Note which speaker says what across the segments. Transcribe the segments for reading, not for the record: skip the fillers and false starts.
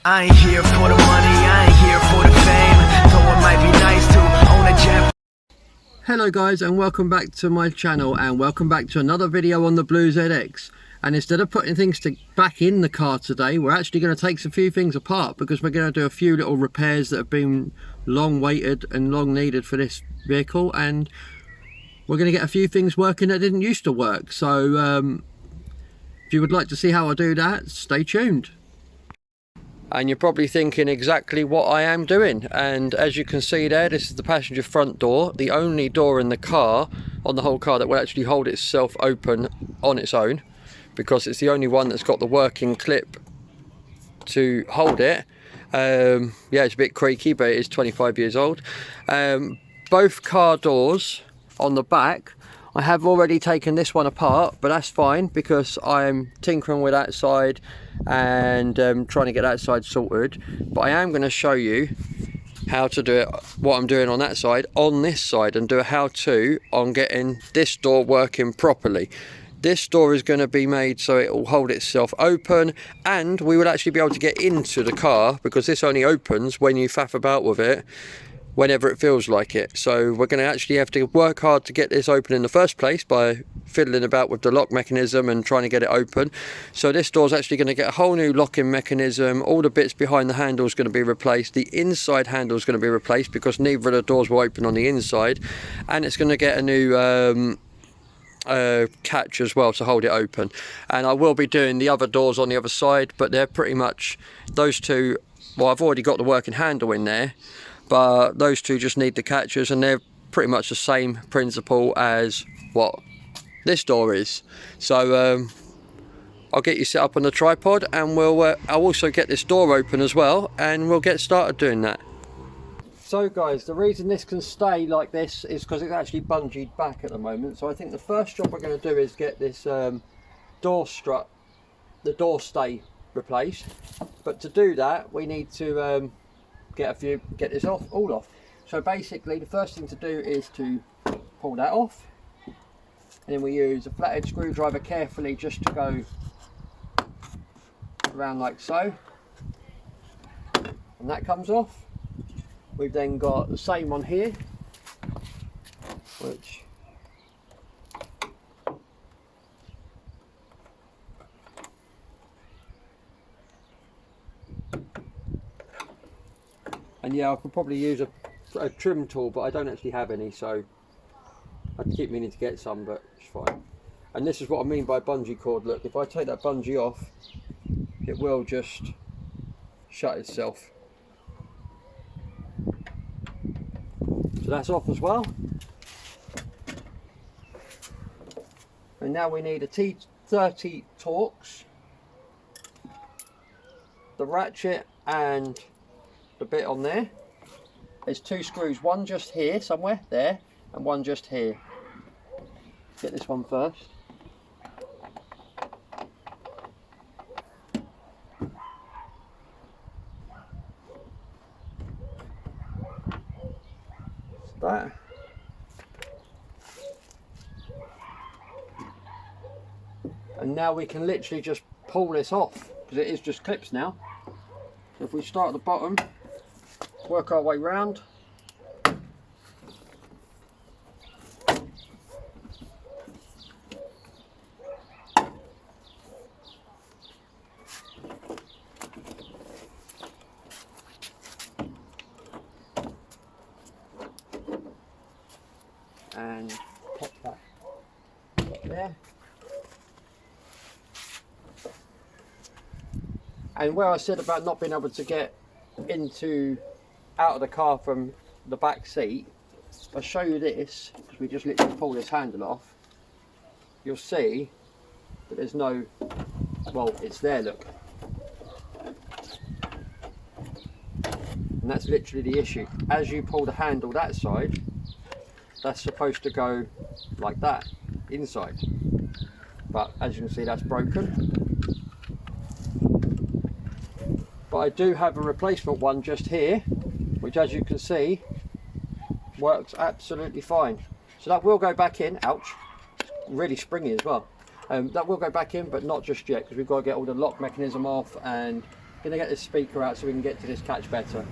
Speaker 1: I ain't here for the money, I ain't here for the fame, though it might be nice to own a jet.
Speaker 2: Hello guys, and welcome back to my channel, and welcome back to another video on the Blue ZX. And instead of putting things back in the car today, we're actually going to take a few things apart, because we're going to do a few little repairs that have been long waited and long needed for this vehicle, and we're going to get a few things working that didn't used to work. So if you would like to see how I do that, stay tuned. And you're probably thinking exactly what I am doing, and as you can see there, this is the passenger front door, the only door in the car, on the whole car, that will actually hold itself open on its own, because it's the only one that's got the working clip to hold it. Yeah, it's a bit creaky, but it is 25 years old. Both car doors on the back, I have already taken this one apart, but that's fine because I'm tinkering with that side and trying to get that side sorted. But I am going to show you how to do it, what I'm doing on that side, on this side, and do a how-to on getting this door working properly. This door is going to be made so it will hold itself open, and we will actually be able to get into the car, because this only opens when you faff about with it, whenever it feels like it. So we're going to actually have to work hard to get this open in the first place by fiddling about with the lock mechanism and trying to get it open. So this door is actually going to get a whole new locking mechanism. All the bits behind the handle is going to be replaced. The inside handle is going to be replaced, because neither of the doors will open on the inside, and it's going to get a new catch as well to hold it open. And I will be doing the other doors on the other side, but they're pretty much those two. Well, I've already got the working handle in there, but those two just need the catches, and they're pretty much the same principle as what this door is. So I'll get you set up on the tripod, and I'll also get this door open as well, and we'll get started doing that. So guys, the reason this can stay like this is because it's actually bungeed back at the moment. So I think the first job we're going to do is get this door strut, the door stay, replaced. But to do that, we need to get this all off. So basically the first thing to do is to pull that off, and then we use a flathead screwdriver carefully just to go around like so, and that comes off. We've then got the same one here, which and yeah, I could probably use a trim tool, but I don't actually have any, so I keep meaning to get some, but it's fine. And this is what I mean by bungee cord. Look, if I take that bungee off, it will just shut itself. So that's off as well. And now we need a T30 Torx, the ratchet and the bit on there. There's two screws, one just here somewhere there, and one just here. Get this one first. That. And now we can literally just pull this off, because it is just clips now. So if we start at the bottom, work our way round, and pop that up there. And where I said about not being able to get out of the car from the back seat, if I show you this, because we just literally pull this handle off, you'll see that there's no, well, it's there, look. And that's literally the issue. As you pull the handle that side, that's supposed to go like that inside, but as you can see, that's broken. But I do have a replacement one just here, which, as you can see, works absolutely fine. So that will go back in. Ouch, really springy as well. That will go back in, but not just yet, because we've got to get all the lock mechanism off and Gonna get this speaker out so we can get to this catch better.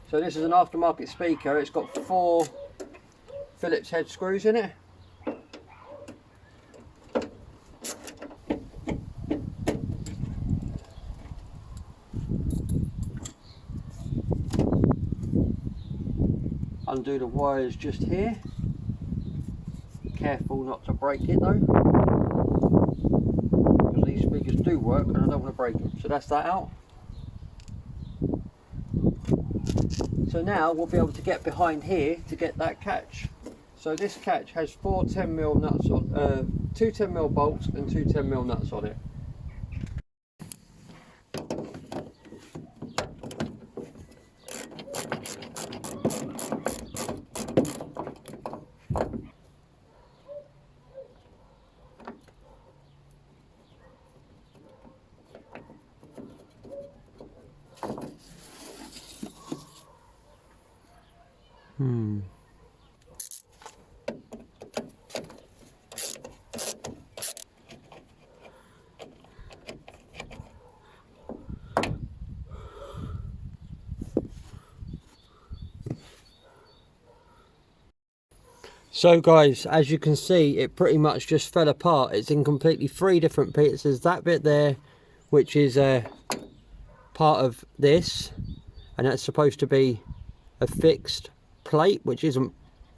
Speaker 2: So this is an aftermarket speaker. It's got 4 Phillips head screws in it. Undo the wires just here. Careful not to break it though, because these speakers do work and I don't want to break them. So that's that out. So now we'll be able to get behind here to get that catch. So this catch has 4 10mm nuts on, 2 10mm bolts and 2 10mm nuts on it. So guys, as you can see, it pretty much just fell apart. It's in completely 3 different pieces. That bit there, which is part of this, and that's supposed to be a fixed plate, which isn't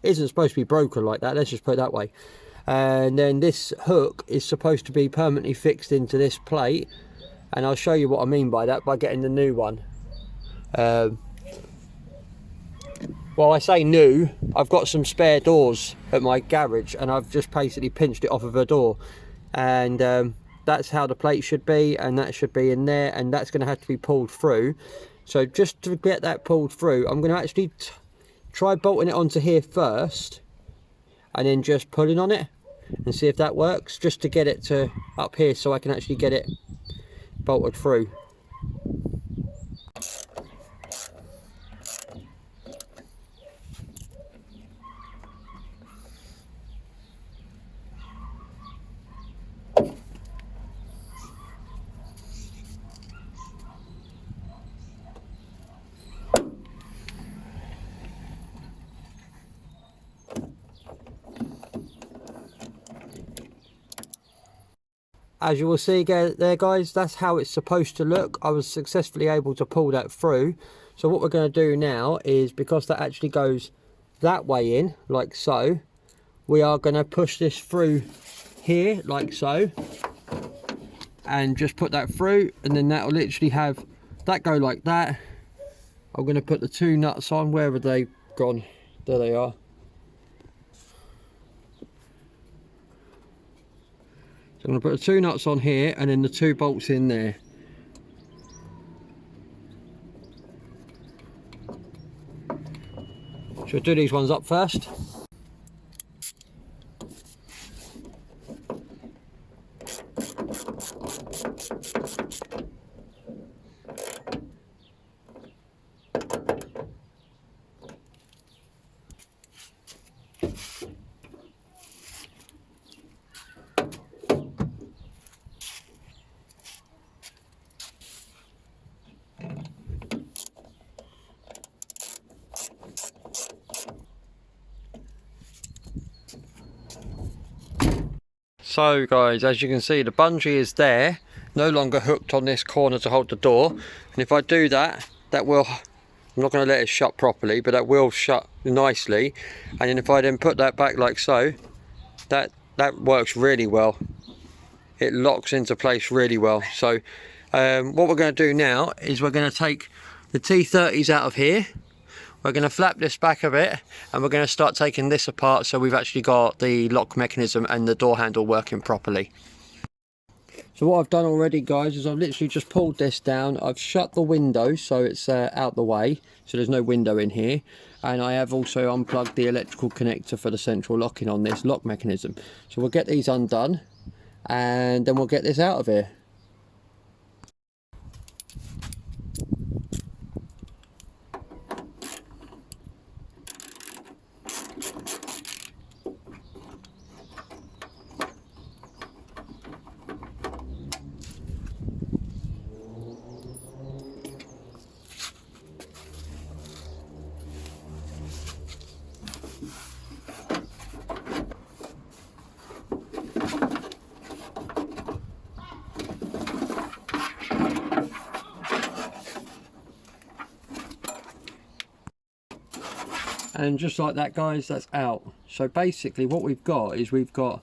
Speaker 2: supposed to be broken like that. Let's just put it that way. And then this hook is supposed to be permanently fixed into this plate, and I'll show you what I mean by that by getting the new one. Well, I say new, I've got some spare doors at my garage and I've just basically pinched it off of a door, and that's how the plate should be, and that should be in there, and that's going to have to be pulled through. So just to get that pulled through, I'm going to actually try bolting it onto here first and then just pulling on it and see if that works, just to get it to up here so I can actually get it bolted through. As you will see there guys, that's how it's supposed to look. I was successfully able to pull that through. So what we're going to do now is, because that actually goes that way in, like so, we are going to push this through here, like so, and just put that through, and then that will literally have that go like that. I'm going to put the 2 nuts on. Where have they gone? There they are. So I'm going to put the 2 nuts on here and then the 2 bolts in there. Should I do these ones up first? So guys, as you can see, the bungee is there, no longer hooked on this corner to hold the door, and if I do that, that will, I'm not going to let it shut properly, but that will shut nicely. And then if I then put that back like so, that works really well. It locks into place really well. So what we're going to do now is we're going to take the T30s out of here. We're going to flap this back a bit, and we're going to start taking this apart so we've actually got the lock mechanism and the door handle working properly. So what I've done already guys is I've literally just pulled this down. I've shut the window so it's out the way, so there's no window in here, and I have also unplugged the electrical connector for the central locking on this lock mechanism. So we'll get these undone and then we'll get this out of here. And just like that, guys, that's out. So basically what we've got is we've got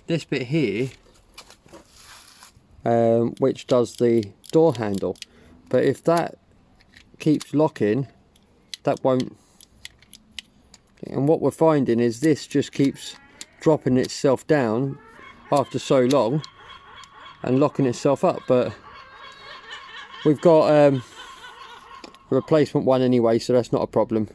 Speaker 2: this bit here, which does the door handle. But if that keeps locking, that won't. And what we're finding is this just keeps dropping itself down after so long and locking itself up. But we've got a replacement one anyway, so that's not a problem.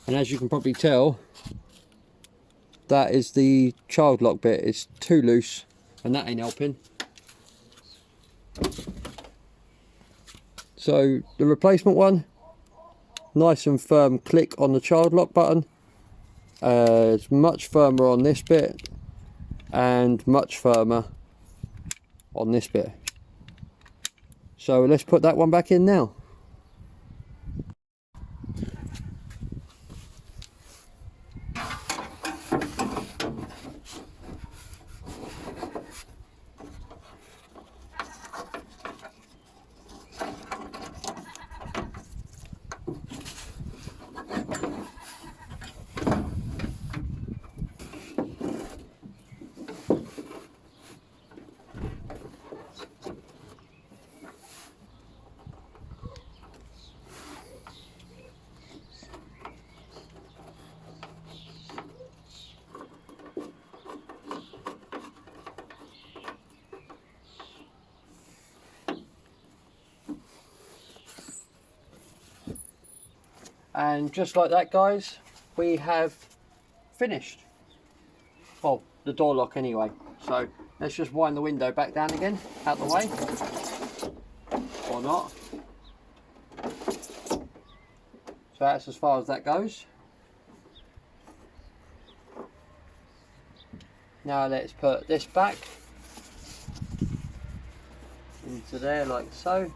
Speaker 2: And as you can probably tell, that is the child lock bit. It's too loose and that ain't helping. So the replacement one, nice and firm click on the child lock button. It's much firmer on this bit and much firmer on this bit. So let's put that one back in now. And just like that, guys, we have finished. Well, the door lock anyway. So let's just wind the window back down again, out the way. Or not. So that's as far as that goes. Now let's put this back into there like so.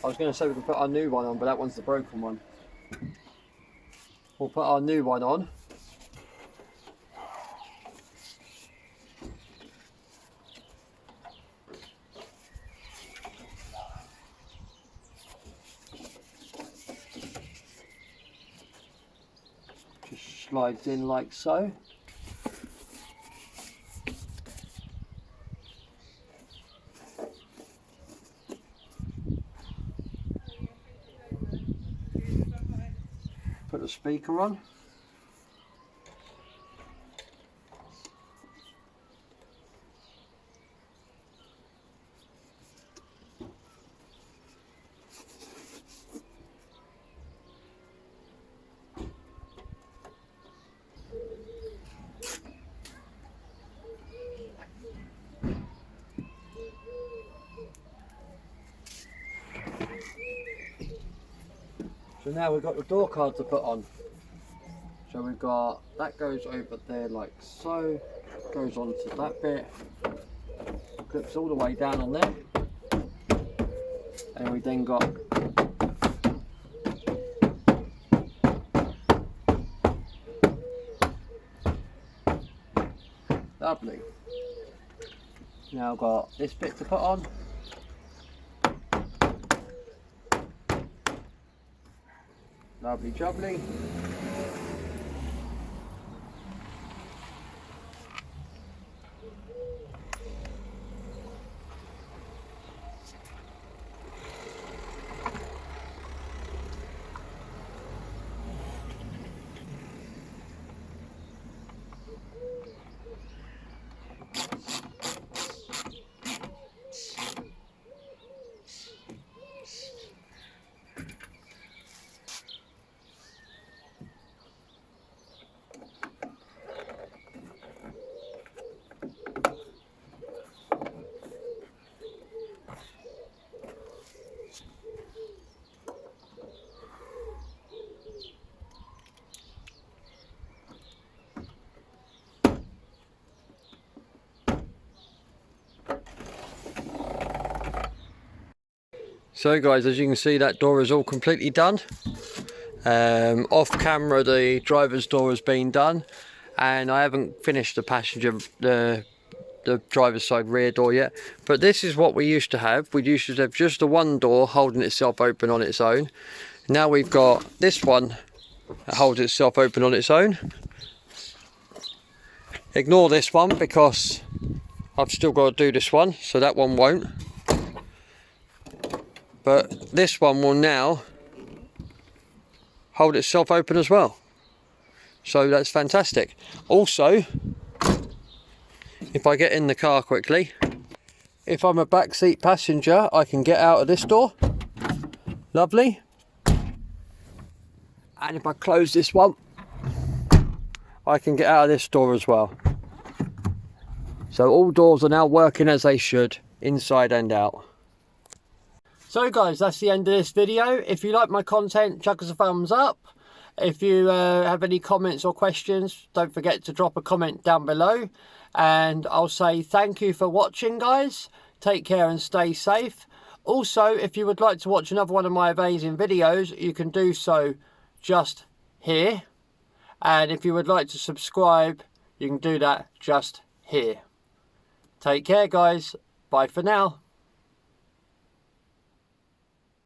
Speaker 2: I was going to say we can put our new one on, but that one's the broken one. We'll put our new one on. Just slides in like so. Put the speaker on. So now we've got the door card to put on. So we've got, that goes over there like so, goes onto that bit, clips all the way down on there, and we then got lovely. Now I've got this bit to put on. Lovely jubbly. So guys, as you can see, that door is all completely done. Off camera, the driver's door has been done, and I haven't finished the driver's side rear door yet. But this is what we used to have. We used to have just the one door holding itself open on its own. Now we've got this one that holds itself open on its own. Ignore this one because I've still got to do this one, so that one won't. But this one will now hold itself open as well. So that's fantastic. Also, if I get in the car quickly, if I'm a backseat passenger, I can get out of this door. Lovely. And if I close this one, I can get out of this door as well. So all doors are now working as they should, inside and out. So guys, that's the end of this video. If you like my content, chuck us a thumbs up. If you have any comments or questions, don't forget to drop a comment down below. And I'll say thank you for watching, guys. Take care and stay safe. Also, if you would like to watch another one of my amazing videos, you can do so just here. And if you would like to subscribe, you can do that just here. Take care, guys. Bye for now.